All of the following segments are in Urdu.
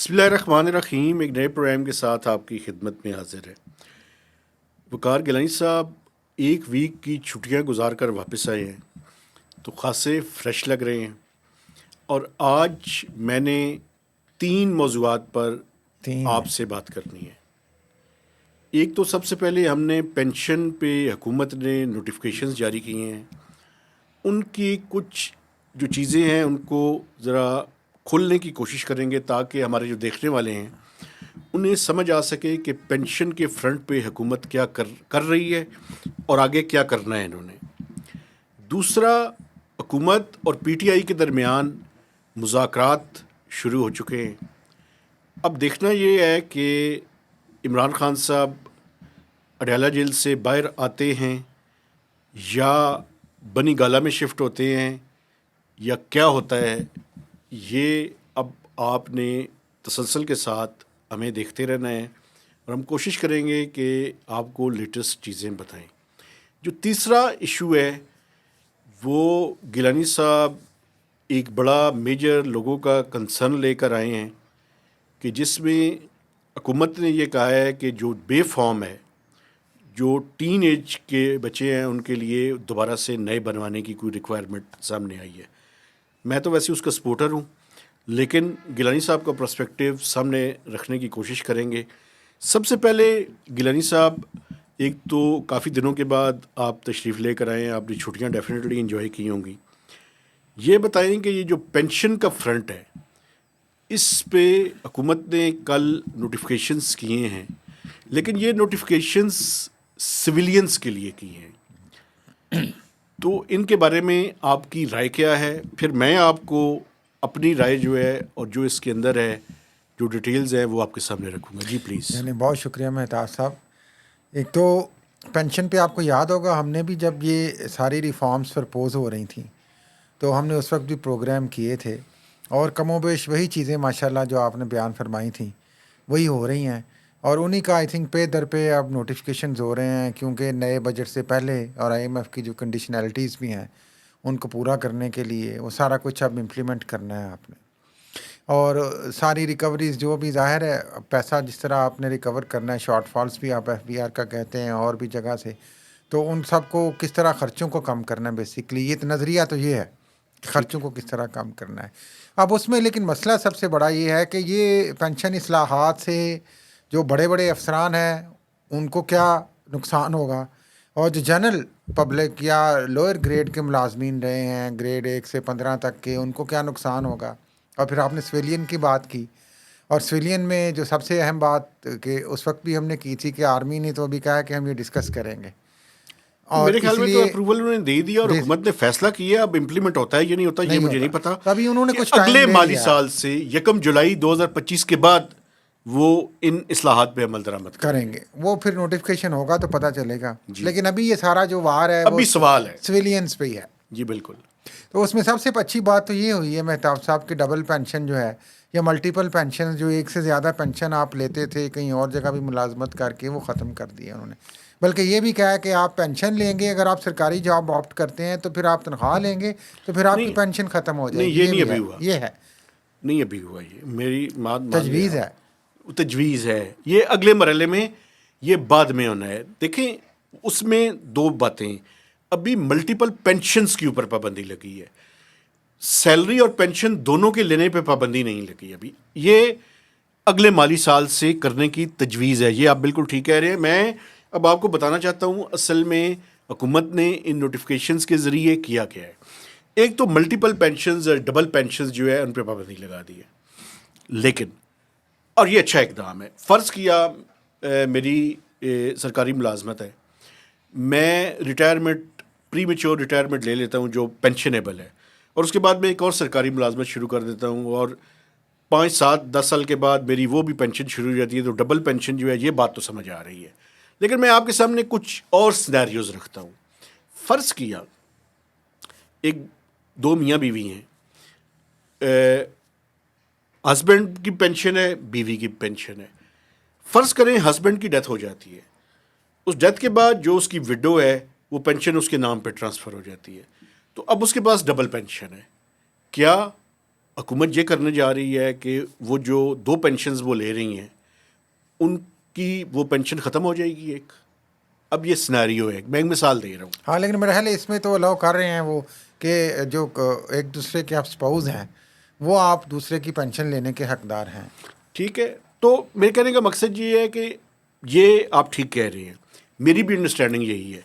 بسم اللہ الرحمن الرحیم. ایک نئے پروگرام کے ساتھ آپ کی خدمت میں حاضر ہے. وقار گیلانی صاحب ایک ویک کی چھٹیاں گزار کر واپس آئے ہیں تو خاصے فریش لگ رہے ہیں، اور آج میں نے 3 موضوعات پر تین آپ سے بات کرنی ہے. ایک تو سب سے پہلے ہم نے پینشن پہ حکومت نے نوٹیفیکیشنز جاری کیے ہیں، ان کی کچھ جو چیزیں ہیں ان کو ذرا کھولنے کی کوشش کریں گے تاکہ ہمارے جو دیکھنے والے ہیں انہیں سمجھ آ سکے کہ پینشن کے فرنٹ پہ حکومت کیا کر رہی ہے اور آگے کیا کرنا ہے انہوں نے. دوسرا، حکومت اور پی ٹی آئی کے درمیان مذاکرات شروع ہو چکے ہیں. اب دیکھنا یہ ہے کہ عمران خان صاحب اڈیالہ جیل سے باہر آتے ہیں یا بنی گالہ میں شفٹ ہوتے ہیں یا کیا ہوتا ہے. یہ اب آپ نے تسلسل کے ساتھ ہمیں دیکھتے رہنا ہے اور ہم کوشش کریں گے کہ آپ کو لیٹسٹ چیزیں بتائیں. جو تیسرا ایشو ہے وہ گیلانی صاحب ایک بڑا میجر لوگوں کا کنسرن لے کر آئے ہیں کہ جس میں حکومت نے یہ کہا ہے کہ جو بے فارم ہے، جو ٹین ایج کے بچے ہیں، ان کے لیے دوبارہ سے نئے بنوانے کی کوئی ریکوائرمنٹ سامنے آئی ہے. میں تو ویسے اس کا سپورٹر ہوں، لیکن گیلانی صاحب کا پرسپیکٹیو سامنے رکھنے کی کوشش کریں گے. سب سے پہلے گیلانی صاحب، ایک تو کافی دنوں کے بعد آپ تشریف لے کر آئے ہیں، آپ نے چھٹیاں ڈیفینیٹلی انجوائے کی ہوں گی. یہ بتائیں کہ یہ جو پینشن کا فرنٹ ہے اس پہ حکومت نے کل نوٹیفیکیشنز کیے ہیں، لیکن یہ نوٹیفیکیشنز سویلینز کے لیے کی ہیں. تو ان کے بارے میں آپ کی رائے کیا ہے؟ پھر میں آپ کو اپنی رائے جو ہے اور جو اس کے اندر ہے، جو ڈیٹیلز ہیں، وہ آپ کے سامنے رکھوں گا. جی پلیز. یعنی بہت شکریہ مہتاب صاحب. ایک تو پینشن پہ آپ کو یاد ہوگا ہم نے بھی جب یہ ساری ریفارمز پرپوز ہو رہی تھیں تو ہم نے اس وقت بھی پروگرام کیے تھے، اور کم و بیش وہی چیزیں ماشاءاللہ جو آپ نے بیان فرمائی تھیں وہی ہو رہی ہیں، اور انہی کا آئی تھنک پے در پہ اب نوٹیفیکیشنز ہو رہے ہیں، کیونکہ نئے بجٹ سے پہلے اور آئی ایم ایف کی جو کنڈیشنلٹیز بھی ہیں ان کو پورا کرنے کے لیے وہ سارا کچھ اب امپلیمنٹ کرنا ہے آپ نے. اور ساری ریکوریز جو بھی ظاہر ہے پیسہ جس طرح آپ نے ریکور کرنا ہے، شارٹ فالس بھی آپ ایف بی آر کا کہتے ہیں اور بھی جگہ سے، تو ان سب کو کس طرح خرچوں کو کم کرنا ہے. بیسکلی یہ نظریہ تو یہ ہے کہ خرچوں کو کس طرح کم کرنا ہے. اب اس میں لیکن مسئلہ سب سے بڑا یہ ہے کہ یہ پینشن اصلاحات سے جو بڑے بڑے افسران ہیں ان کو کیا نقصان ہوگا، اور جو جنرل پبلک یا لوئر گریڈ کے ملازمین رہے ہیں گریڈ 1 سے 15 تک کے، ان کو کیا نقصان ہوگا. اور پھر آپ نے سویلین کی بات کی، اور سویلین میں جو سب سے اہم بات کہ اس وقت بھی ہم نے کی تھی کہ آرمی نے تو ابھی کہا کہ ہم یہ ڈسکس کریں گے، اور میرے خیال اس میں تو لیے اپروول انہوں نے دے دیا اور حکومت نے فیصلہ کیا. اب امپلیمنٹ ہوتا ہے یا نہیں ہوتا یہ نہیں مجھے ہوتا، نہیں پتا. تو ابھی انہوں نے کہ کچھ ٹائم اگلے لے مالی لیا ہے، سال سے 1 جولائی 2025 کے بعد وہ ان اصلاحات پہ عمل درآمد کریں گے، وہ پھر نوٹیفیکیشن ہوگا تو پتہ چلے گا. جی. لیکن ابھی یہ سارا جو وار ہے اب وہ بھی سوال ہے. سویلینس پہ ہی ہے. جی بالکل. تو اس میں سب سے اچھی بات تو یہ ہوئی ہے مہتاب صاحب کہ ڈبل پینشن جو ہے یا ملٹیپل پینشن، جو ایک سے زیادہ پینشن آپ لیتے تھے کہیں اور جگہ بھی ملازمت کر کے، وہ ختم کر دیا انہوں نے. بلکہ یہ بھی کہا ہے کہ آپ پینشن لیں گے، اگر آپ سرکاری جاب آپٹ کرتے ہیں تو پھر آپ تنخواہ لیں گے تو پھر آپ کی نہیں پینشن ختم ہو نہیں، جائے گی. یہ یہ نہیں بھی ابھی ہے، ہوا. یہ ہے نہیں ابھی ہوا. یہ میری مان لیں تجویز ہے. آپ، تجویز ہے. یہ اگلے مرحلے میں، یہ بعد میں ہونا ہے. دیکھیں اس میں 2 باتیں. ابھی ملٹیپل پینشنز کے اوپر پابندی لگی ہے، سیلری اور پینشن دونوں کے لینے پہ پابندی نہیں لگی ابھی. یہ اگلے مالی سال سے کرنے کی تجویز ہے. یہ آپ بالکل ٹھیک کہہ رہے ہیں. میں اب آپ کو بتانا چاہتا ہوں اصل میں حکومت نے ان نوٹیفیکیشنز کے ذریعے کیا ہے. ایک تو ملٹیپل پینشنز اور ڈبل پینشنز جو ہے ان پہ پابندی لگا دی ہے. لیکن اور یہ اچھا اقدام ہے. فرض کیا میری سرکاری ملازمت ہے، میں ریٹائرمنٹ، پری میچور ریٹائرمنٹ لے لیتا ہوں جو پینشنیبل ہے، اور اس کے بعد میں ایک اور سرکاری ملازمت شروع کر دیتا ہوں، اور 5 7 10 سال کے بعد میری وہ بھی پینشن شروع ہو جاتی ہے. تو ڈبل پینشن جو ہے، یہ بات تو سمجھ آ رہی ہے. لیکن میں آپ کے سامنے کچھ اور سینیریوز رکھتا ہوں. فرض کیا ایک 2 میاں بیوی ہیں، ہسبینڈ کی پینشن ہے، بیوی کی پینشن ہے. فرض کریں ہسبینڈ کی ڈیتھ ہو جاتی ہے، اس ڈیتھ کے بعد جو اس کی وڈو ہے وہ پینشن اس کے نام پہ ٹرانسفر ہو جاتی ہے. تو اب اس کے پاس ڈبل پینشن ہے. کیا حکومت یہ کرنے جا رہی ہے کہ وہ جو 2 پینشنز وہ لے رہی ہیں ان کی وہ پینشن ختم ہو جائے گی ایک. اب یہ سیناریو ہے, میں ایک مثال دے رہا ہوں. ہاں لیکن میرا خیال ہے اس میں تو الاؤ کر رہے ہیں وہ کہ جو ایک دوسرے کے آپ اسپاؤز ہیں وہ آپ دوسرے کی پینشن لینے کے حقدار ہیں. ٹھیک ہے, تو میرے کہنے کا مقصد یہ ہے کہ یہ آپ ٹھیک کہہ رہے ہیں, میری بھی انڈرسٹینڈنگ یہی ہے,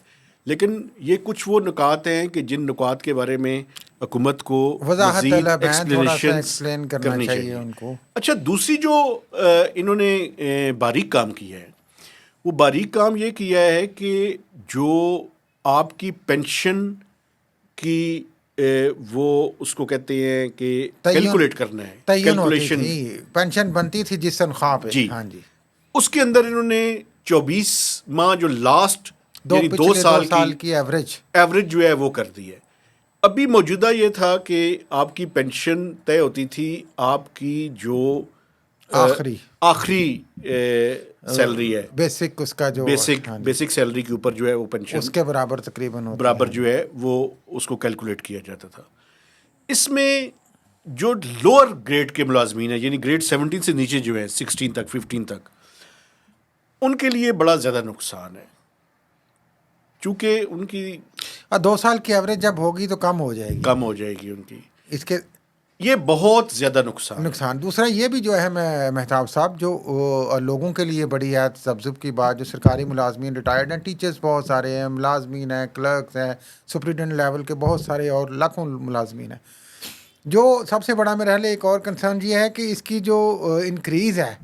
لیکن یہ کچھ وہ نکات ہیں کہ جن نکات کے بارے میں حکومت کو وضاحت مزید طلب ہیں, تھوڑا سا ایکسپلینیشنز ایکسپلین کرنا کرنی چاہیے ان کو. اچھا, دوسری جو انہوں نے باریک کام کیا ہے, وہ باریک کام یہ کیا ہے کہ جو آپ کی پینشن کی وہ اس کو کہتے ہیں کہ کیلکولیٹ کرنا ہے, تعین ہوتی کیلکولیشن, تھی, پینشن بنتی تھی جس تنخواہ پہ. جی, ہاں جی, اس کے اندر انہوں نے 24 ماہ جو لاسٹ یعنی 2 پچھلے سال کی ایوریج جو ہے وہ کر دی ہے. ابھی موجودہ یہ تھا کہ آپ کی پینشن طے ہوتی تھی آپ کی جو آخری سیلری ہے, بیسک اس کا جو بیسک سیلری کے اوپر جو ہے وہ پینشن اس کے برابر تقریباً برابر جو ہے وہ اس کو کیلکولیٹ کیا جاتا تھا. اس میں جو لوور گریڈ کے ملازمین ہیں, یعنی گریڈ 17 سے نیچے جو ہے 16 تک 15 تک, ان کے لیے بڑا زیادہ نقصان ہے, چونکہ ان کی 2 سال کی ایوریج جب ہوگی تو کم ہو جائے گی ان کی, اس کے یہ بہت زیادہ نقصان. دوسرا یہ بھی جو ہے مہتاب صاحب, جو لوگوں کے لیے بڑی ہے تذبذب کی بات, جو سرکاری ملازمین ریٹائرڈ ہیں, ٹیچرز بہت سارے ہیں, ملازمین ہیں, کلرکس ہیں, سپرنٹینڈنٹ لیول کے بہت سارے اور لاکھوں ملازمین ہیں. جو سب سے بڑا میرا ایک اور کنسرن یہ ہے کہ اس کی جو انکریز ہے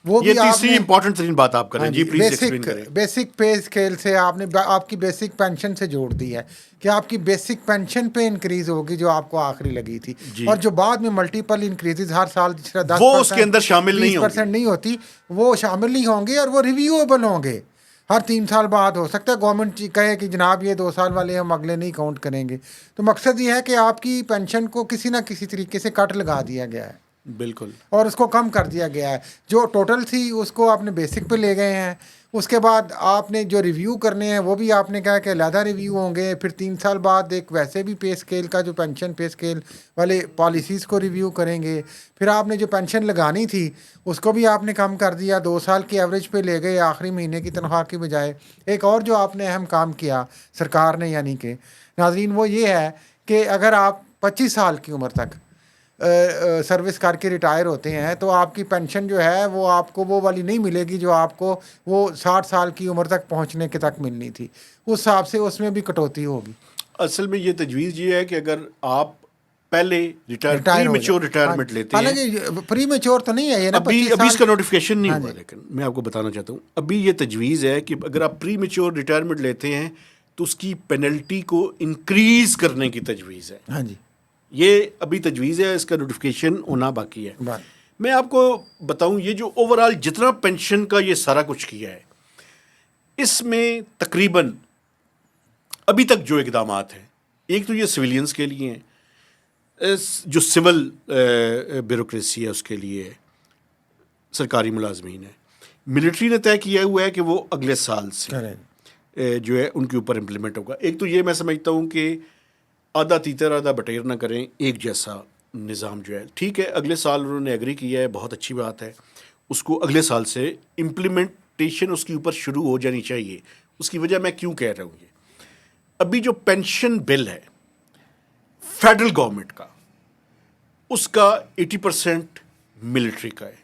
وہ یہ بھی تیسری امپورٹنٹ ترین بات آپ کریں. جی پلیز ایکسپلین کریں. بیسک پے اسکیل سے آپ نے آپ کی بیسک پینشن سے جوڑ دی ہے کہ آپ کی بیسک پینشن پہ انکریز ہوگی جو آپ کو آخری لگی تھی, اور جو بعد میں ملٹیپل انکریزز ہر سال 10% وہ اس کے اندر شامل 20% نہیں ہوتی, وہ شامل نہیں ہوں گے اور وہ ریویویبل ہوں گے. ہر 3 سال بعد ہو سکتا ہے گورنمنٹ کہے کہ جناب یہ 2 سال والے ہم اگلے نہیں کاؤنٹ کریں گے. تو مقصد یہ ہے کہ آپ کی پینشن کو کسی نہ کسی طریقے سے کٹ لگا دیا گیا ہے, بالکل, اور اس کو کم کر دیا گیا ہے. جو ٹوٹل تھی اس کو آپ نے بیسک پہ لے گئے ہیں. اس کے بعد آپ نے جو ریویو کرنے ہیں وہ بھی آپ نے کہا کہ علیحدہ ریویو ہوں گے. پھر 3 سال بعد ایک ویسے بھی پے اسکیل کا جو پینشن پے اسکیل والے پالیسیز کو ریویو کریں گے. پھر آپ نے جو پینشن لگانی تھی اس کو بھی آپ نے کم کر دیا, 2 سال کی ایوریج پہ لے گئے آخری مہینے کی تنخواہ کی بجائے. ایک اور جو آپ نے اہم کام کیا سرکار نے, یعنی کہ ناظرین, وہ یہ ہے کہ اگر آپ 25 سال کی عمر تک سروس کر کے ریٹائر ہوتے ہیں تو آپ کی پینشن جو ہے وہ آپ کو وہ والی نہیں ملے گی جو آپ کو وہ 60 سال کی عمر تک پہنچنے کے تک ملنی تھی. اس حساب سے اس میں بھی کٹوتی ہوگی. اصل میں یہ تجویز یہ ہے کہ اگر آپ پہلے پری میچور ریٹائرمنٹ لیتے ہیں, حالانکہ پری میچور تو نہیں ہے یہ نا, ابھی اس کا نوٹیفیکیشن نہیں ہوا, لیکن میں آپ کو بتانا چاہتا ہوں ابھی یہ تجویز ہے کہ اگر آپ پری میچور ریٹائرمنٹ لیتے ہیں تو اس کی پینلٹی کو انکریز کرنے کی تجویز ہے. ہاں جی, یہ ابھی تجویز ہے, اس کا نوٹیفیکیشن ہونا باقی ہے. میں آپ کو بتاؤں یہ جو اوور آل جتنا پینشن کا یہ سارا کچھ کیا ہے, اس میں تقریباً ابھی تک جو اقدامات ہیں, ایک تو یہ سویلینز کے لیے ہیں, جو سول بیوروکریسی ہے اس کے لیے سرکاری ملازمین ہیں. ملٹری نے طے کیا ہوا ہے کہ وہ اگلے سال سے جو ہے ان کے اوپر امپلیمنٹ ہوگا. ایک تو یہ میں سمجھتا ہوں کہ آدھا تیتر آدھا بٹیر نہ کریں, ایک جیسا نظام جو ہے ٹھیک ہے. اگلے سال انہوں نے ایگری کیا ہے, بہت اچھی بات ہے. اس کو اگلے سال سے امپلیمنٹیشن اس کے اوپر شروع ہو جانی چاہیے. اس کی وجہ میں کیوں کہہ رہا ہوں, یہ ابھی جو پینشن بل ہے فیڈرل گورنمنٹ کا, اس کا 80% ملٹری کا ہے.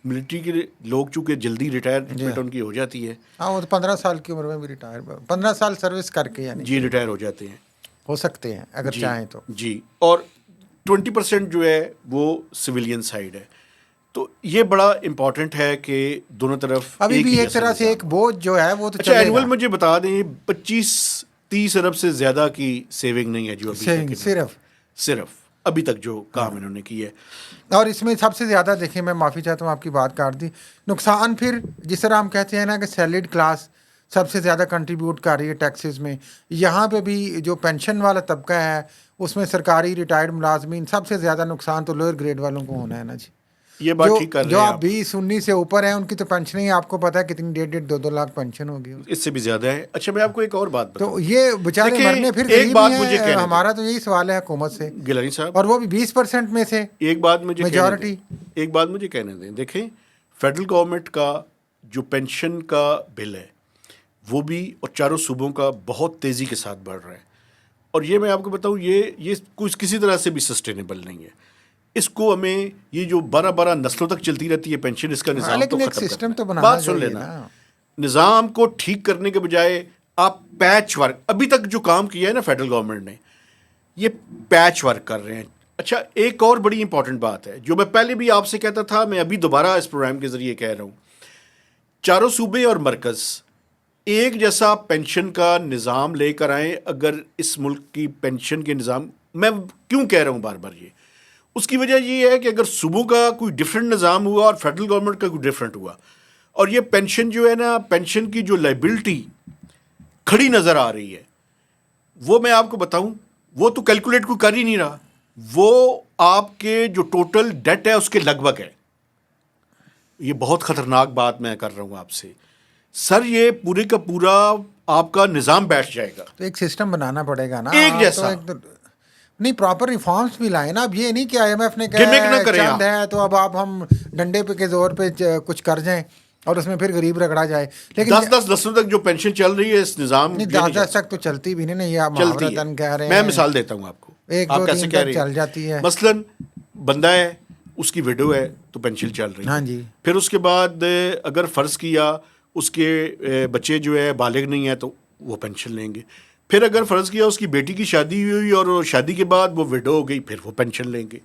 ملٹری کے لوگ چونکہ جلدی ریٹائرمنٹ ان کی ہو جاتی ہے, ہاں وہ تو 15 سال کی عمر میں بھی ریٹائر, 15 سال سروس کر کے یعنی جی ریٹائر ہو جاتے ہیں, ہو سکتے ہیں اگر چاہیں تو. جی, اور 20% جو ہے وہ سویلین سائڈ ہے. تو یہ بڑا امپورٹنٹ ہے کہ دونوں طرف ابھی بھی ایک طرح سے ایک بوجھ جو ہے وہ تو اچھا اینول مجھے بتا دیں 25-30 ارب سے زیادہ کی سیونگ نہیں ہے جو ابھی صرف ابھی تک جو کام انہوں نے کی ہے. اور اس میں سب سے زیادہ دیکھیں, میں معافی چاہتا ہوں آپ کی بات کاٹ دی, نقصان پھر جس طرح ہم کہتے ہیں نا کہ سیلریڈ کلاس سب سے زیادہ کنٹریبیوٹ کر رہی ہے ٹیکسز میں, یہاں پہ بھی جو پینشن والا طبقہ ہے اس میں سرکاری ریٹائرڈ ملازمین سب سے زیادہ نقصان تو لوئر گریڈ والوں کو ہونا ہے نا جی. یہ بات ٹھیک کر رہے جو ہیں آپ 20-19 سے اوپر ہیں ان کی تو پینشن ہی آپ کو پتہ ہے کتنی 1.5-2 لاکھ پینشن ہوگی, اس سے بھی زیادہ ہے. اچھا میں آپ کو ایک اور بات بتاؤں, تو یہ بیچارے مرنے پھر ایک غریب بات ہی مجھے ہیں. کہنے ہمارا تو یہی سوال ہے حکومت سے, گیلانی صاحب, اور وہ بھی 20% میں سے ایک بات مجھے میجورٹی. ایک بات مجھے کہنے دیں. دیکھیں فیڈرل گورنمنٹ کا جو پینشن کا بل ہے وہ بھی اور چاروں صوبوں کا بہت تیزی کے ساتھ بڑھ رہا ہے, اور یہ میں آپ کو بتاؤں یہ کچھ کسی طرح سے بھی سسٹینیبل نہیں ہے. اس کو ہمیں یہ جو 12 نسلوں تک چلتی رہتی ہے پینشن, اس کا نظام تو لیکن ایک ختم سسٹم کرنا تو ہے. بنانا بات سن چاہیے لینا, نا. نظام کو ٹھیک کرنے کے بجائے آپ پیچ ورک, ابھی تک جو کام کیا ہے نا فیڈرل گورنمنٹ نے, یہ پیچ ورک کر رہے ہیں. اچھا ایک اور بڑی امپورٹنٹ بات ہے جو میں پہلے بھی آپ سے کہتا تھا, میں ابھی دوبارہ اس پروگرام کے ذریعے کہہ رہا ہوں, چاروں صوبے اور مرکز ایک جیسا پینشن کا نظام لے کر آئیں. اگر اس ملک کی پینشن کے نظام, میں کیوں کہہ رہا ہوں بار بار یہ, اس کی وجہ یہ ہے کہ اگر صوبوں کا کوئی ڈفرینٹ نظام ہوا اور فیڈرل گورنمنٹ کا کوئی ڈفرینٹ ہوا, اور یہ پینشن جو ہے نا, پینشن کی جو لائبلٹی کھڑی نظر آ رہی ہے, وہ میں آپ کو بتاؤں وہ تو کیلکولیٹ کوئی کر ہی نہیں رہا, وہ آپ کے جو ٹوٹل ڈیٹ ہے اس کے لگ بھگ ہے. یہ بہت خطرناک بات میں کر رہا ہوں آپ سے سر, یہ پورے کا پورا آپ کا نظام بیٹھ جائے گا. تو ایک سسٹم بنانا پڑے گا نا, ایک جیسا نہیں پراپر ریفارمس بھی لائیں نا. اب یہ نہیں کہ آئی ایم ایف نے گمک نہ کہا کریں چند آپ. ہے تو اب آپ ہم ڈنڈے پہ کے زور پہ کچھ کر جائیں اور اس میں پھر غریب رگڑا جائے. لیکن 10 نسلوں تک جو پینشن چل رہی ہے اس نظام نہیں 10 تک تو چلتی بھی نہیں, یہ آپ چلتی ہے. محاورتاً کہہ رہے میں ہیں. مثال دیتا ہوں آپ کو, 1-2-3 تک چل جاتی ہے. مثلاً بندہ ہے, اس کی ویڈو ہے تو پینشن چل رہی ہے. ہاں جی. پھر اس کے بعد اگر فرض کیا اس کے بچے جو ہے بالغ نہیں ہے تو وہ پینشن لیں گے. پھر اگر فرض کیا اس کی بیٹی کی شادی ہوئی اور شادی کے بعد وہ ویڈو ہو گئی, پھر وہ پینشن لیں گے.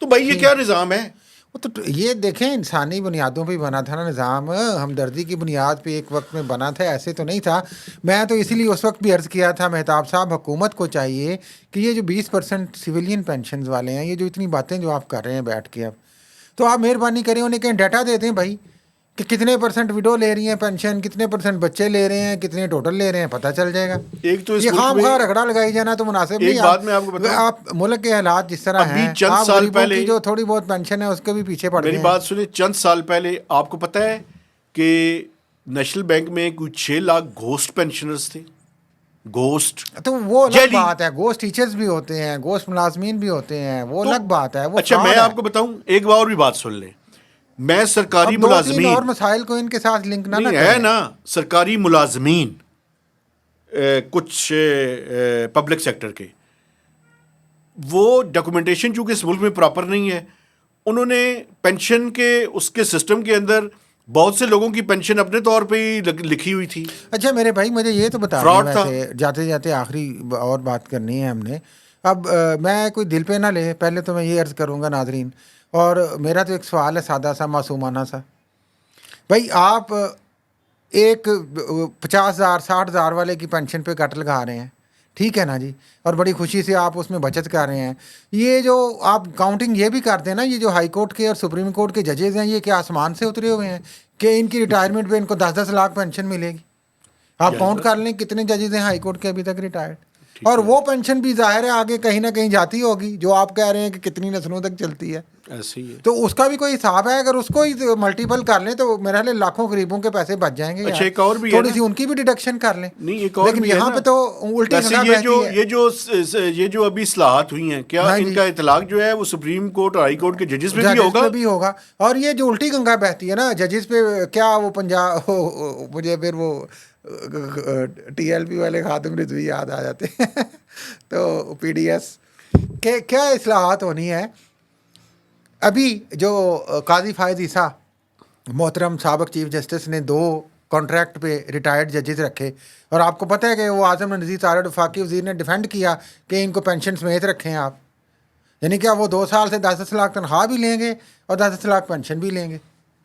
تو بھائی یہ کیا نظام ہے؟ تو یہ دیکھیں انسانی بنیادوں پہ بنا تھا نا نظام, ہمدردی کی بنیاد پہ ایک وقت میں بنا تھا, ایسے تو نہیں تھا. میں تو اسی لیے اس وقت بھی عرض کیا تھا مہتاب صاحب, حکومت کو چاہیے کہ یہ جو 20% سویلین پینشنز والے ہیں, یہ جو اتنی باتیں جو آپ کر رہے ہیں بیٹھ کے, اب تو آپ مہربانی کریں انہیں کہیں ڈیٹا دے دیں بھائی کہ کتنے % وڈو لے رہی ہیں پینشن, کتنے % بچے لے رہے ہیں, کتنے ٹوٹل لے رہے ہیں, پتہ چل جائے گا. ایک تو اس یہ ملک خام میں خواہ رگڑا لگائی جانا تو مناسب نہیں. ایک بات میں آپ کو بتاؤں, آپ ملک کے حالات جس طرح ابھی ہیں, چند آپ سال غریبوں پہلے کی جو تھوڑی بہت پینشن ہے اس کے بھی پیچھے پڑ گئے میری ہیں. بات سنیں, چند سال پہلے آپ کو پتہ ہے کہ نیشنل بینک میں کوئی 6 لاکھ گھوسٹ پینشنرز تھے. گھوسٹ تو وہ الگ بات ہے, گھوسٹ ٹیچرز بھی ہوتے ہیں, گھوسٹ ملازمین بھی ہوتے ہیں, وہ الگ بات ہے. وہ اچھا میں آپ کو بتاؤں ایک بار اور بھی بات سن لیں, میں سرکاری اب 2-3 ملازمین اور مسائل کو ان کے ساتھ لنک نہ نہیں کریں. ہے نا, سرکاری ملازمین کچھ پبلک سیکٹر کے, وہ ڈاکومنٹیشن چونکہ اس ملک میں پراپر نہیں ہے, انہوں نے پینشن کے اس کے سسٹم کے اندر بہت سے لوگوں کی پینشن اپنے طور پہ ہی لکھی ہوئی تھی. اچھا میرے بھائی مجھے یہ تو بتا دیں, ویسے جاتے جاتے آخری اور بات کرنی ہے ہم نے. اب میں کوئی دل پہ نہ لے, پہلے تو میں یہ عرض کروں گا ناظرین, اور میرا تو ایک سوال ہے سادہ سا معصومانہ سا. بھائی آپ ایک 50,000 60,000 والے کی پینشن پہ کٹ لگا رہے ہیں, ٹھیک ہے نا جی, اور بڑی خوشی سے آپ اس میں بچت کر رہے ہیں. یہ جو آپ کاؤنٹنگ یہ بھی کرتے ہیں نا, یہ جو ہائی کورٹ کے اور سپریم کورٹ کے ججز ہیں, یہ کیا آسمان سے اترے ہوئے ہیں کہ ان کی ریٹائرمنٹ پہ ان کو 10-10 لاکھ پینشن ملے گی؟ آپ کاؤنٹ کر لیں کتنے ججز ہیں ہائی کورٹ کے ابھی تک ریٹائرڈ, اور وہ پینشن بھی ظاہر ہے آگے کہیں نہ کہیں جاتی ہوگی, جو آپ کہہ رہے ہیں کہ کتنی نسلوں تک چلتی ہے. ایسے ہی ہے. تو اس کا بھی کوئی حساب ہے, اگر اس کو ہی ملٹیپل کر لیں تو میرا خیال لاکھوں غریبوں کے پیسے بچ جائیں گے. اچھا ایک اور بھی تھوڑی سی ان کی بھی ڈیڈکشن کر لیں. نہیں ایک اور لیکن بھی یہاں پہ تو الٹی گنگا بہتی ہے. یہ جو ابھی اصلاحات ہوئی ہیں, کیا ان کا اطلاق جو ہے وہ سپریم کورٹ اور ہائی کورٹ کے ججز پہ بھی ہوگا؟ اور یہ جو الٹی گنگا بہتی ہے نا ججز پہ, کیا وہ پنجاب, مجھے پھر وہ ٹی ایل پی والے خاتم رضوی یاد آ جاتے ہیں تو پی ڈی ایس کہ کیا اصلاحات ہونی ہے. ابھی جو قاضی فائز عیسیٰ محترم سابق چیف جسٹس نے 2 کانٹریکٹ پہ ریٹائرڈ ججز رکھے, اور آپ کو پتہ ہے کہ وہ اعظم نذیر طارق وفاقی وزیر نے ڈیفینڈ کیا کہ ان کو پینشن سمیت رکھیں آپ, یعنی کیا وہ 2 سال سے 10 لاکھ تنخواہ بھی لیں گے اور 10 لاکھ پینشن بھی لیں گے.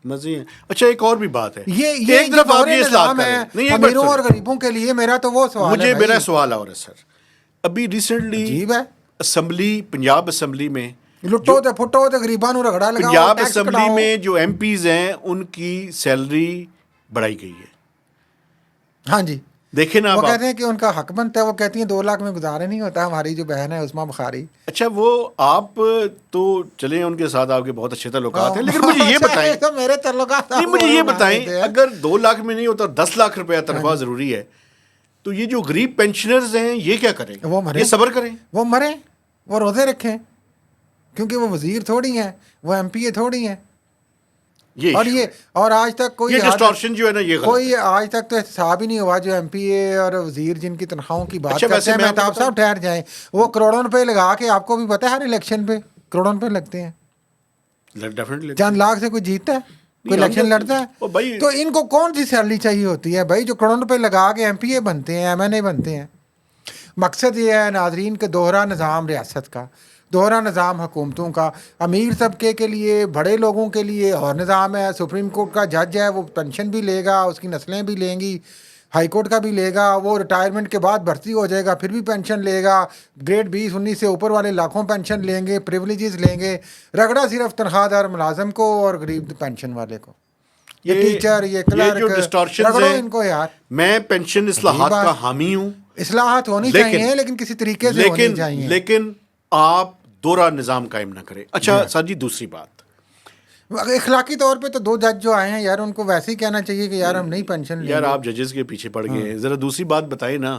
مزے ہیں. اچھا ایک اور بھی بات ہے, یہ ایک طرف آپ یہ نظام ہے امیروں اور غریبوں کے لیے. میرا تو وہ سوال ہے, میرا سوال اور ہے سر, ابھی ریسنٹلی عجیب ہے اسمبلی, پنجاب اسمبلی میں لٹو تے پھٹو تے غریباں نوں رگڑا لگاؤ, پنجاب اسمبلی میں جو MP ہیں ان کی سیلری بڑھائی گئی ہے. ہاں جی, دیکھیں نا وہ اب کہتے ہیں کہ ان کا حق بنتا ہے, وہ کہتی ہیں 2 لاکھ میں گزارا نہیں ہوتا. ہماری جو بہن ہے عثما بخاری, اچھا وہ آپ تو چلیں ان کے ساتھ آپ کے بہت اچھے تعلقات ہیں, لیکن مجھے یہ بتائیں, تو میرے تعلقات نہیں مجھے یہ بتائیں, اگر 2 لاکھ میں نہیں ہوتا 10 لاکھ روپیہ تنخواہ ضروری ہے, تو یہ جو غریب پینشنرز ہیں یہ کیا کریں؟ وہ مریں, یہ صبر کریں, وہ مریں, وہ روزے رکھیں, کیونکہ وہ وزیر تھوڑی ہیں, وہ ایم پی اے تھوڑی ہیں. اور یہ اور آج تک کوئی ڈسٹورشن جو ہے نا یہ غلط کوئی آج تک تو احتساب ہی نہیں ہوا. جو ایم پی اے اور وزیر جن کی تنخواہوں کی بات اچھا کرتے ہیں, مہتاب صاحب ٹھہر جائیں, وہ کروڑوں روپے لگا کے, آپ کو بھی پتہ ہے ہر الیکشن پہ کروڑوں روپے لگتے ہیں. چند لاکھ سے کوئی جیتتا ہے, کوئی الیکشن لڑتا ہے؟ تو ان کو کون سی سیلری چاہیے ہوتی ہے بھائی جو کروڑوں روپے لگا کے ایم پی اے بنتے ہیں, ایم این اے بنتے ہیں؟ مقصد یہ ہے ناظرین کہ دوہرا نظام ریاست کا, دوہرا نظام حکومتوں کا. امیر طبقے کے لیے, بڑے لوگوں کے لیے اور نظام ہے. سپریم کورٹ کا جج ہے, وہ پینشن بھی لے گا, اس کی نسلیں بھی لیں گی, ہائی کورٹ کا بھی لے گا, وہ ریٹائرمنٹ کے بعد بھرتی ہو جائے گا پھر بھی پینشن لے گا. گریڈ 20-19 سے اوپر والے لاکھوں پینشن لیں گے, پریولیجز لیں گے. رگڑا صرف تنخواہ دار ملازم کو اور غریب پینشن والے کو. یہ ٹیچر, یہ کلرک, رگڑو ان کو یار. میں پینشن اصلاحات کا حامی ہوں, اصلاحات ہونی چاہیے لیکن کسی طریقے سے ہونی چاہیے, لیکن آپ دوہرا نظام قائم نہ کریں. اچھا سر جی, دوسری بات, اخلاقی طور پہ تو 2 جج جو آئے ہیں یار, ان کو ویسے ہی کہنا چاہیے کہ یار ہم نہیں پینشن لیں گے. یار آپ ججز کے پیچھے پڑ گئے ہیں, ذرا دوسری بات بتائیں نا.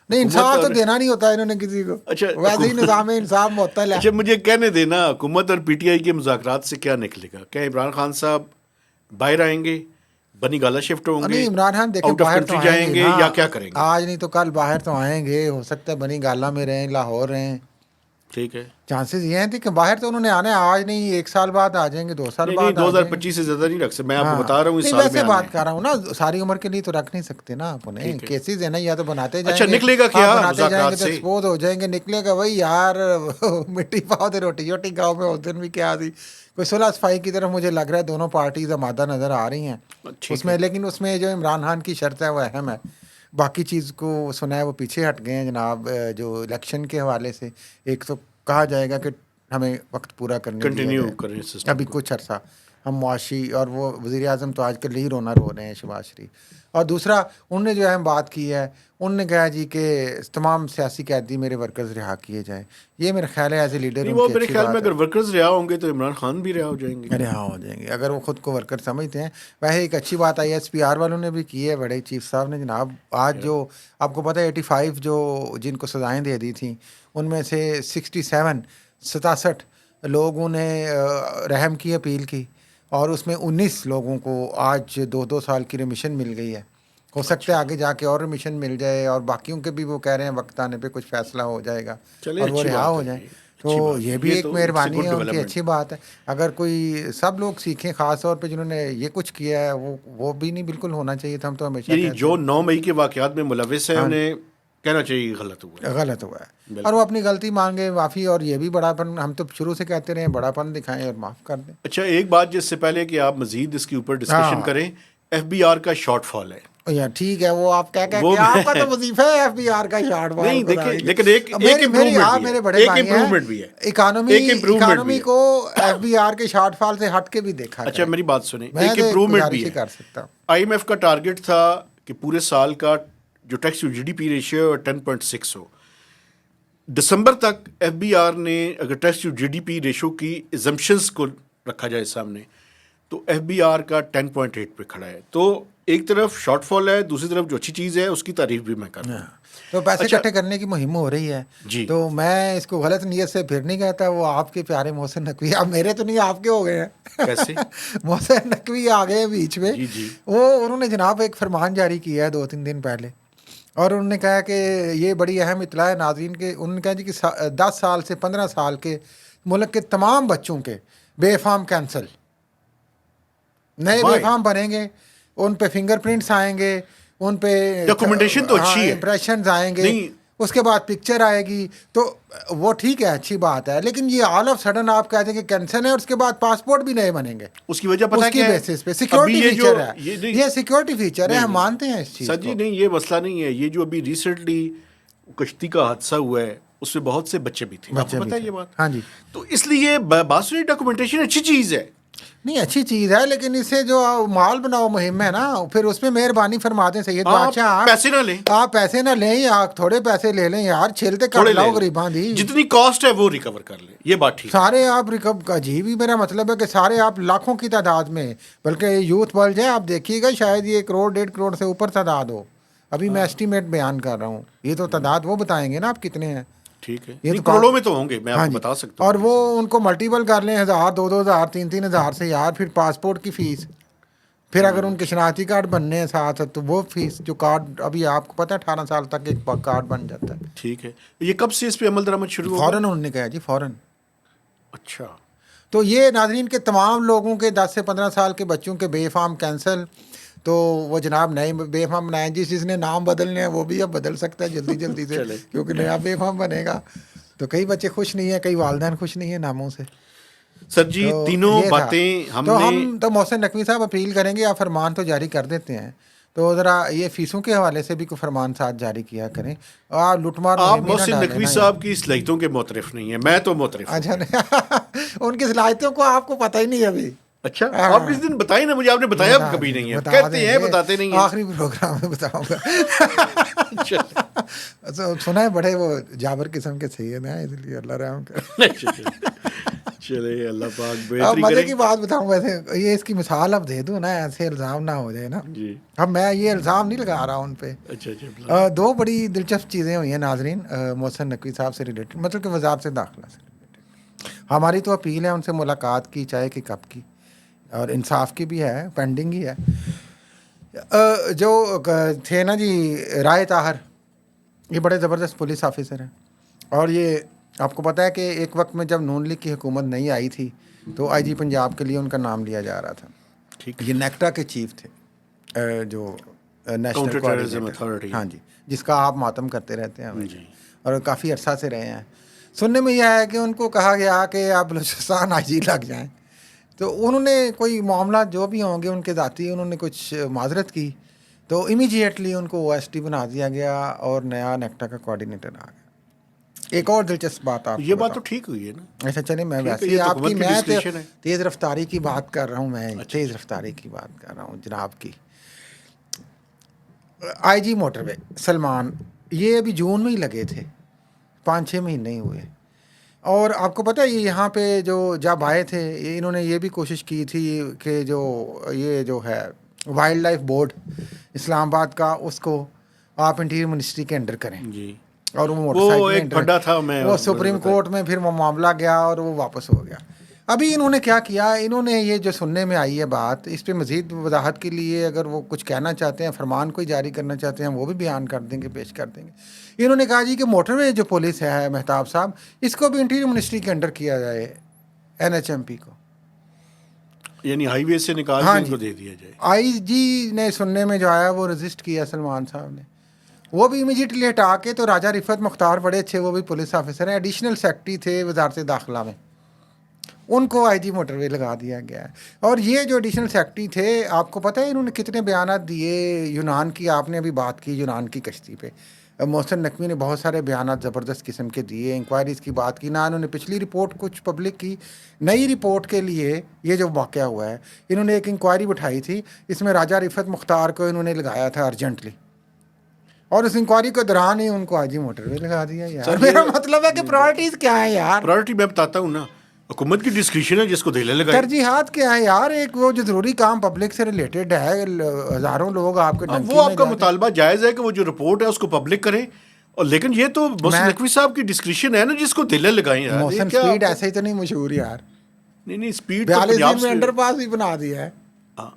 نہیں, انصاف تو دینا نہیں ہوتا انہوں نے کسی کو. اچھا ویسے ہی نظام انصاف معطل ہے. اچھا مجھے کہنے دینا, حکومت اور پی ٹی آئی کے مذاکرات سے کیا نکلے گا؟ کیا عمران خان صاحب باہر آئیں گے, بنی گالا شفٹ ہوں گے؟ نہیں, عمران خان دیکھیں آؤٹ آف باہر کنٹری تو جائیں گے یا کیا کریں گے؟ آج نہیں تو کل باہر تو آئیں گے, ہو سکتا ہے بنی گالا میں رہیں, لاہور رہیں. ٹھیک ہے, چانسز یہ ہیں کہ باہر تو انہوں نے آنا ہے, آج نہیں 1 سال بعد آ جائیں گے, 2 سال بعد. 2025 سے زیادہ نہیں رکھ سکتے, میں آپ کو بتا رہا ہوں اس نہیں, سال میں ویسے بات کر رہا ہوں نا, ساری عمر کے لیے تو رکھ نہیں سکتے نا آپ انہیں. کیسز ہے نا, یا تو بناتے جائیں گے. اچھا نکلے گا کیا بناتے جائیں گے تو ایکسپوز ہو جائیں گے. نکلے گا وہی یار, مٹی پاؤ دے روٹی روٹی گاؤں میں اس دن بھی کیا تھی, کوئی صلح صفائی کی طرف مجھے لگ رہا ہے دونوں پارٹیز آمادہ نظر آ رہی ہیں اس میں. لیکن اس میں جو عمران خان کی شرط ہے وہ اہم ہے, باقی چیز کو سنا ہے وہ پیچھے ہٹ گئے ہیں جناب. جو الیکشن کے حوالے سے ایک تو کہا جائے گا کہ ہمیں وقت پورا کرنے کنٹینیو کریں ابھی کچھ عرصہ ہم معاشی, اور وہ وزیر اعظم تو آج کل یہی رونا رو رہے ہیں شہباز شریف. اور دوسرا انہوں نے جو اہم بات کی ہے, انہوں نے کہا جی کہ تمام سیاسی قیدی میرے ورکرز رہا کیے جائیں. یہ میرا خیال ہے ایز اے لیڈر وہ میرے خیال میں اگر ورکرز رہا ہوں گے تو عمران خان بھی رہا ہو جائیں گے, رہا ہو جائیں گے اگر وہ خود کو ورکر سمجھتے ہیں. ویسے ایک اچھی بات آئی ایس پی آر والوں نے بھی کی ہے, بڑے چیف صاحب نے جناب. آج جو آپ کو پتہ ہے 85 جو جن کو سزائیں دے دی تھیں, ان میں سے 67 لوگوں نے رحم کی اپیل کی, اور اس میں 19 لوگوں کو آج 2 سال کی ریمیشن مل گئی ہے. ہو سکتا ہے آگے جا کے اور ریمیشن مل جائے, اور باقیوں کے بھی وہ کہہ رہے ہیں وقت آنے پہ کچھ فیصلہ ہو جائے گا اور وہ رہا ہو جائیں. تو یہ بھی ایک مہربانی ہے ان کی, اچھی بات ہے. اگر کوئی سب لوگ سیکھیں, خاص طور پہ جنہوں نے یہ کچھ کیا ہے, وہ بھی نہیں بالکل ہونا چاہیے تھا. ہم تو ہمیشہ یعنی جو 9 مئی کے واقعات میں ملوث ہیں انہیں کہنا چاہیے غلط ہوا ہے, اور وہ اپنی غلطی مانگے معافی. اور یہ بھی بڑا پن, ہم تو شروع سے کہتے رہے, بڑا پن دکھائیں اور معاف کر دیں. اچھا ایک بات جس سے پہلے کہ آپ مزید اس کے اوپر ڈسکشن کریں, ایف بی آر کا شارٹ فال ہے. یا ٹھیک ہے, وہ آپ کہہ کہ آپ کا تو وظیفہ ہے ایف بی آر کا شارٹ فال. نہیں دیکھیں, لیکن ایک امپروومنٹ بھی ہے, اکانومی کو ایف بی آر کے شارٹ فال سے ہٹ کے بھی دیکھا. اچھا میری بات سنیں, ایک امپروومنٹ بھی ہے. آئی ایم ایف کا ٹارگٹ تھا کہ پورے سال کا جو tax to G D P ratio 10.6 ہو. دسمبر تک ایف بی آر نے اگر tax to G D P ratio کی ایگزمپشنز کو رکھا جائے سامنے, تو ایف بی آر کا 10.8 پہ کھڑا ہے. تو ایک طرف شارٹ فال ہے, دوسری طرف جو اچھی چیز ہے اس کی تعریف بھی میں کرتا ہوں. تو پیسے اکٹھے کرنے کی مہم ہو رہی ہے جی, تو میں اس کو غلط نیت سے پھر نہیں کہتا. وہ آپ کے پیارے محسن نقوی, اب میرے تو نہیں آپ کے ہو گئے ہیں. کیسے محسن نقوی آ گئے بیچ میں. وہ انہوں نے جناب ایک فرمان جاری کیا ہے 2-3 دن پہلے, اور انہوں نے کہا کہ یہ بڑی اہم اطلاع ہے ناظرین کے. انہوں نے کہا جی کہ 10 سال سے 15 سال کے ملک کے تمام بچوں کے بے فارم کینسل, نئے بے فارم بنیں گے, ان پہ فنگر پرنٹس آئیں گے, ان پہ ڈاکومنٹیشن تو اچھی ہے, امپریشنز آئیں گے, اس کے بعد پکچر آئے گی. تو وہ ٹھیک ہے, اچھی بات ہے. لیکن یہ آل آف سڈن آپ کہتے ہیں کہ کینسل ہے, اور اس کے بعد پاسپورٹ بھی نئے بنیں گے. اس کی وجہ پتہ ہے کیا ہے, بیسس پہ سیکورٹی فیچر ہے. یہ سیکورٹی فیچر ہے, ہم مانتے ہیں اس چیز کو. سر جی نہیں, یہ مسئلہ نہیں ہے. یہ جو ابھی ریسنٹلی کشتی کا حادثہ ہوا ہے اس میں بہت سے بچے بھی تھے, آپ کو پتہ ہے یہ بات. ہاں جی. تو اس لیے بات سنی, ڈاکومنٹیشن اچھی چیز ہے. نہیں اچھی چیز ہے، لیکن اسے جو مال بناؤ مہم ہے نا، پھر اس میں مہربانی فرما دیں سید بادشاہ، پیسے نہ لیں، آپ پیسے نہ لیں یا تھوڑے پیسے لے لیں یار، چھیلتے کر تھوڑے لاؤ لیں، غریباں دی، جتنی کاسٹ ہے وہ ریکور کر لیں، یہ بات ٹھیک ہے. سارے آپ ریکب کا جی بھی میرا مطلب ہے کہ سارے آپ لاکھوں کی تعداد میں، بلکہ یوتھ بلج ہے، آپ دیکھیے گا شاید یہ 1 کروڑ 1.5 کروڑ سے اوپر تعداد ہو. ابھی میں ایسٹیمیٹ بیان کر رہا ہوں، یہ تو تعداد وہ بتائیں گے نا آپ کتنے ہیں. ٹھیک ہے، یہ نہیں تو کروڑوں میں تو ہوں گے، میں آپ ہاں کو جی، بتا سکتا ہوں. اور وہ ان کو ملٹیپل کر لیں 1000 2,000 3,000 سے یار، پھر پاسپورٹ کی فیس، پھر اگر ان کے شناختی کارڈ بننے ہیں ساتھ تو وہ فیس، جو کارڈ ابھی آپ کو پتہ ہے 18 سال تک ایک کارڈ بن جاتا ہے. ٹھیک ہے، یہ کب سے اس پہ عمل درآمد شروع ہوگا؟ فوراً انہوں نے کہا جی فوراً. اچھا، تو یہ ناظرین کے تمام لوگوں کے 10 سے 15 سال کے بچوں کے بے فارم کینسل، تو وہ جناب نئے بے فارم بنائیں. جس نے نام بدلنے ہیں وہ بھی اب بدل سکتا ہے جلدی جلدی سے، چلے. کیونکہ نیا بے فارم بنے گا. تو کئی بچے خوش نہیں ہیں، کئی والدین خوش نہیں ہیں ناموں سے. سر جی تو تینوں یہ تھا. باتیں ہم تو نے تو محسن نقوی صاحب اپیل کریں گے، آپ فرمان تو جاری کر دیتے ہیں، تو ذرا یہ فیسوں کے حوالے سے بھی کوئی فرمان ساتھ جاری کیا کریں، اور لوٹ مار آپ مہم ہی نہ محسن ڈالیں نقوی نا یار. صاحب کی صلاحیتوں کے معترف نہیں ہیں، میں تو معترف ہوں. اچھا نہیں ان کی صلاحیتوں کو آپ کو پتہ ہی نہیں ابھی. اچھا آپ اس دن بتائیں نا مجھے، آپ نے بتایا کبھی نہیں ہے، بتا کہتے دیں ہیں گے، بتاتے نہیں ہیں. آخری پروگرام میں بتاؤں گا. سنا ہے بڑے وہ جابر قسم کے سید ہیں، اس لیے اللہ رحم کرے. چلے اللہ پاک اب بہتری مزے کرے. کی بات بتاؤں، ویسے یہ اس کی مثال اب دے دوں نا، ایسے الزام نہ ہو جائے نا. جی اب میں یہ الزام نہیں لگا رہا ان پہ. اچھا 2 بڑی دلچسپ چیزیں ہوئی ہیں ناظرین محسن نقوی صاحب سے ریلیٹڈ، مطلب کہ وزارت داخلہ سے ریلیٹڈ. ہماری تو اپیل ہے ان سے ملاقات کی، چاہے کہ کب کی، اور انصاف کی بھی ہے، پینڈنگ ہی ہے. جو تھے نا جی رائے طاہر، یہ بڑے زبردست پولیس آفیسر ہیں، اور یہ آپ کو پتہ ہے کہ ایک وقت میں جب نون لیگ کی حکومت نہیں آئی تھی تو آئی جی پنجاب کے لیے ان کا نام لیا جا رہا تھا. ٹھیک. یہ نیکٹا کے چیف تھے، جو national counter terrorism coordinator. Authority. ہاں جی، جس کا آپ ماتم کرتے رہتے ہیں ہمیشہ، جی اور کافی عرصہ سے رہے ہیں. سننے میں یہ ہے کہ ان کو کہا گیا کہ آپ بلوچستان آئی جی لگ جائیں، تو انہوں نے کوئی معاملات جو بھی ہوں گے ان کے ذاتی، انہوں نے کچھ معذرت کی، تو امیجیٹلی ان کو او ایس ٹی بنا دیا گیا اور نیا نیکٹا کا کوآرڈینیٹر آ گیا. ایک اور دلچسپ بات آپ یہ کو بات تو بتاؤں. ٹھیک ہوئی ہے نا. ایسا چلیں میں ٹھیک ہے، ویسے یہ ہی تو آپ کی حکومت کی میں ڈسکریشن ہے. تیز رفتاری کی بات کر رہا ہوں، میں اچھا تیز رفتاری کی بات کر رہا ہوں جناب کی. آئی جی موٹر وے سلمان، یہ ابھی جون میں ہی لگے تھے، 5-6 مہینے ہی ہوئے. اور آپ کو پتہ ہے یہ یہاں پہ جو جب آئے تھے انہوں نے یہ بھی کوشش کی تھی کہ یہ جو ہے وائلڈ لائف بورڈ اسلام آباد کا، اس کو آپ انٹیریئر منسٹری کے انڈر کریں. جی اور وہ موٹر وہ سائیکلیں ایک پھڈا تھا، میں وہ سپریم کورٹ میں پھر وہ معاملہ گیا اور وہ واپس ہو گیا. ابھی انہوں نے کیا کیا، انہوں نے یہ جو سننے میں آئی ہے بات، اس پہ مزید وضاحت کے لیے اگر وہ کچھ کہنا چاہتے ہیں، فرمان کوئی جاری کرنا چاہتے ہیں، وہ بھی بیان کر دیں گے، پیش کر دیں گے. انہوں نے کہا جی کہ موٹر وے جو پولیس ہے مہتاب صاحب، اس کو بھی انٹیریئر منسٹری کے انڈر کیا جائے، NHMP کو. یعنی ہائی وے سے نکال کے ہاں ان جی، کو دے دیا جائے. آئی جی نے سننے میں جو آیا وہ رجسٹ کیا سلمان صاحب نے، وہ بھی امیجیٹلی ہٹا کے. تو راجہ رفت مختار بڑے اچھے، وہ بھی پولیس آفیسر ہیں، ایڈیشنل سیکرٹری تھے وزارت داخلہ میں، ان کو آئی جی موٹر وے لگا دیا گیا ہے. اور یہ جو ایڈیشنل سیکرٹری تھے، آپ کو پتہ ہے انہوں نے کتنے بیانات دیے یونان کی. آپ نے ابھی بات کی یونان کی کشتی پہ، محسن نقوی نے بہت سارے بیانات زبردست قسم کے دیے، انکوائریز کی بات کی. نہ انہوں نے پچھلی رپورٹ کچھ پبلک کی، نئی رپورٹ کے لیے یہ جو واقعہ ہوا ہے انہوں نے ایک انکوائری بٹھائی تھی، اس میں راجہ رفت مختار کو انہوں نے لگایا تھا ارجنٹلی، اور اس انکوائری کے دوران ہی ان کو آئی جی موٹر وے لگا دیا. یار میرا مطلب ہے کہ پرائرٹیز کیا ہیں یار، پرائرٹی میں بتاتا ہوں نا، حکومت کی ڈسکریشن ہے، جس کو دھیلے لگائے. ترجیحات کیا ہیں یار. ایک وہ جو ضروری کام پبلک سے ریلیٹڈ ہے، ہزاروں لوگ آپ کے ڈنکی وہ میں آپ کا جا کے. مطالبہ جائز ہے کہ وہ جو رپورٹ ہے اس کو پبلک کریں، اور لیکن یہ تو محسن نقوی صاحب کی ڈسکریشن ہے نا، جس کو دھیلے لگائیں. یار محسن کیا سپیڈ ایسے ہی تو نہیں مشہور یار، نہیں اسپیڈ تو 42 پنجاب دن میں سے، انڈر پاس بھی بنا دیا ہے.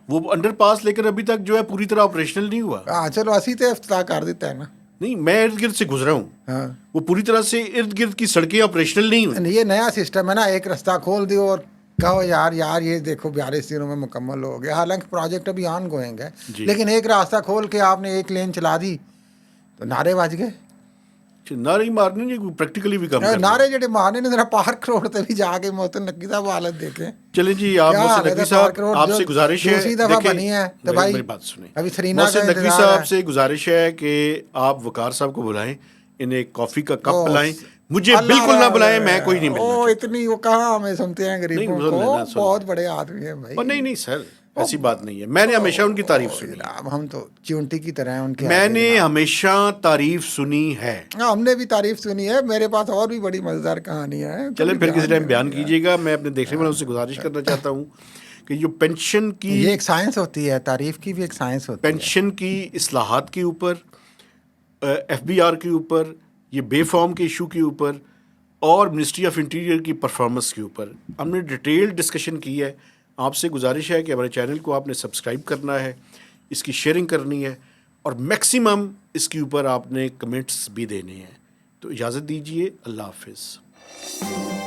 وہ انڈر پاس لیکن ابھی تک جو ہے پوری طرح آپریشنل نہیں ہوا. ہاں چلو 80 تے افتتاح کر دیتا ہے نا. نہیں میں ارد گرد سے گزرا ہوں، ہاں وہ پوری طرح سے ارد گرد کی سڑکیں آپریشنل نہیں ہوئی. یہ نیا سسٹم ہے نا، ایک رستہ کھول دیو اور کہو یار یہ دیکھو 42 دنوں میں مکمل ہو گیا. حالانکہ پروجیکٹ ابھی آن گوئنگ ہے، لیکن ایک راستہ کھول کے آپ نے ایک لین چلا دی تو نعرے بج گئے. نعرے مارنے نہیں، پریکٹیکلی بھی کام کرنا. نعرے جڑے مارنے نے ذرا پارک روڈ تے بھی جا کے محسن نقوی صاحب حالت دیکھیں. چلیں جی، آپ محسن نقوی صاحب آپ سے گزارش ہے، دوسری دفعہ بنی ہے تو بھائی میری بات سنیں. ابھی سرینا کا محسن نقوی انتظار صاحب ہے. سے گزارش ہے کہ آپ وقار صاحب کو بلائیں، انہیں کافی کا کپ پلائیں, مجھے بالکل نہ بلائیں, میں کوئی نہیں ملنا وہ چاہتا. اتنی وہ کہاں ہمیں سنتے ہیں غریبوں نہیں، کو, سن لینا. بہت بڑے آدمی ہیں بھائی. اور نہیں سر, ایسی بات نہیں ہے, میں نے ہمیشہ ان کی تعریف سنی ہے. جناب ہم تو چونٹی کی طرح ہیں ان کے میں آگے نے جناب. ہمیشہ تعریف سنی ہے. ہم نے بھی تعریف سنی ہے, میرے پاس اور بھی بڑی مزیدار کہانیاں ہیں. چلیں پھر کسی ٹائم بیان کریں گے. کیجیے گا. میں اپنے دیکھنے والوں سے گزارش کرنا چاہتا ہوں کہ جو پینشن کی, یہ ایک سائنس ہوتی ہے, تعریف کی بھی ایک سائنس ہوتی ہے. پینشن کی اصلاحات کے اوپر, ایف بی آر کے اوپر, یہ بے فارم کے ایشو کے اوپر, اور منسٹری آف انٹیریئر کی پرفارمنس کے اوپر ہم نے ڈیٹیل ڈسکشن کی ہے. آپ سے گزارش ہے کہ ہمارے چینل کو آپ نے سبسکرائب کرنا ہے, اس کی شیئرنگ کرنی ہے, اور میکسیمم اس کے اوپر آپ نے کمنٹس بھی دینے ہیں. تو اجازت دیجیے, اللہ حافظ.